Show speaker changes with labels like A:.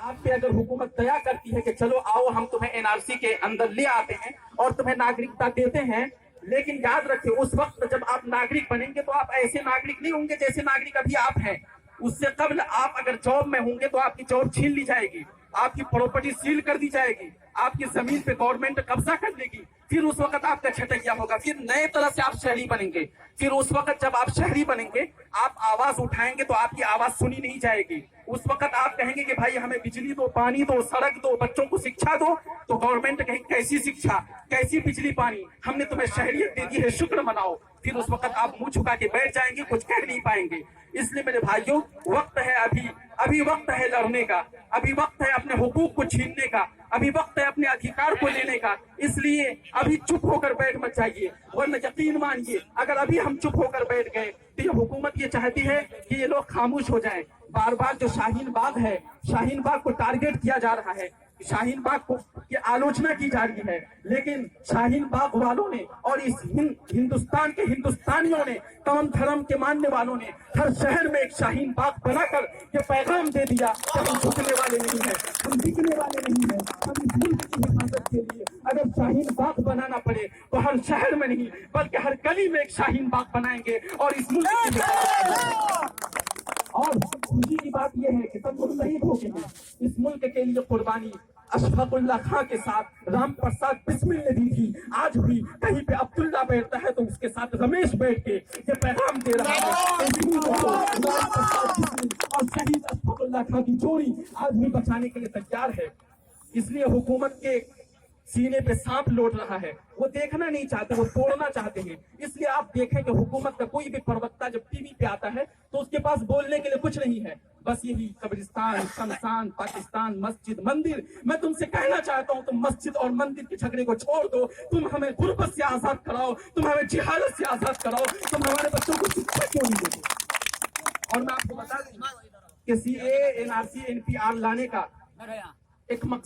A: आप पे अगर हुकूमत दया करती है कि चलो आओ हम तुम्हें एनआरसी के अंदर ले आते हैं और तुम्हें नागरिकता देते हैं, लेकिन याद रखिए उस वक्त जब आप नागरिक बनेंगे तो आप ऐसे नागरिक नहीं होंगे जैसे नागरिक अभी आप हैं। उससे कबल आप अगर जॉब में होंगे तो आपकी जॉब छीन ली जाएगी, आपकी प्रॉपर्टी सील कर दी जाएगी, आपकी जमीन पे गवर्नमेंट कब्जा कर लेगी। फिर उस वक्त आपका छटैया होगा, फिर नए तरह से आप शहरी बनेंगे। फिर उस वक्त जब आप शहरी बनेंगे आप आवाज उठाएंगे तो आपकी आवाज सुनी नहीं जाएगी। उस वक्त आप कहेंगे कि भाई हमें बिजली दो, पानी दो, सड़क दो, बच्चों को शिक्षा दो, तो गवर्नमेंट कहे कैसी शिक्षा, कैसी बिजली पानी, हमने तुम्हें शहरियत दे दी है, शुक्र मनाओ। फिर उस वक्त आप मुंह झुका के बैठ जाएंगे, कुछ कह नहीं पाएंगे। इसलिए मेरे भाइयों वक्त है, अभी वक्त है लड़ने का, अभी वक्त है अपने हुकूक को छीनने का, अभी वक्त है अपने अधिकार को लेने का। इसलिए अभी चुप होकर बैठ मत जाइए, वरना यकीन मानिए अगर अभी हम चुप होकर बैठ गए तो ये हुकूमत ये चाहती है कि ये लोग खामोश हो जाएं। बार बार जो शाहीन बाग है, शाहीन बाग को टारगेट किया जा रहा है, शाहीन बाग को की आलोचना की जा रही है, लेकिन शाहीन बाग वालों ने और इस हिंदुस्तान के हिंदुस्तानियों ने, तमाम धर्म के मानने वालों ने हर शहर में एक शाहीन बाग बनाकर ये पैगाम दे दिया कि हम झुकने वाले नहीं हैं, हम बिकने वाले नहीं हैं। हम इस मुल्क की हिफाजत के लिए अगर शाहीन बाग बनाना पड़े तो हर शहर में नहीं बल्कि हर गली में एक शाहीन बाग बनाएंगे और इस मुल्क की हिफाजत। और खुशी की बात यह है कि सब लोग शहीद हो गए हैं। इस मुल्क के लिए कुर्बानी अशफाकुल्लाह खां के साथ राम प्रसाद बिस्मिल ने दी थी, आज भी कहीं पे अब्दुल्ला बैठता है तो उसके साथ रमेश बैठ के ये पैगाम दे रहा है। राम प्रसाद बिस्मिल और शहीद अशफाकुल्लाह खां की जोड़ी आज भी बचाने के लिए तैयार है। इसलिए हुकूमत के सीने पे सांप लौट रहा है, वो देखना नहीं चाहते, वो तोड़ना चाहते हैं। इसलिए आप देखें कि हुकूमत का कोई भी प्रवक्ता जब टीवी पे आता है तो उसके पास बोलने के लिए कुछ नहीं है, बस यही कब्रिस्तान, शमशान, पाकिस्तान, मस्जिद, मंदिर। मैं तुमसे कहना चाहता हूँ तुम मस्जिद और मंदिर के झगड़े को छोड़ दो, तुम हमें गुर्बत से आजाद कराओ, तुम हमें जिहालत से आजाद कराओ, तुम हमारे बच्चों को शिक्षा क्यों नहीं देते। और मैं आपको बता दूं कि CAA, NRC, NPR लाने का एक मकसद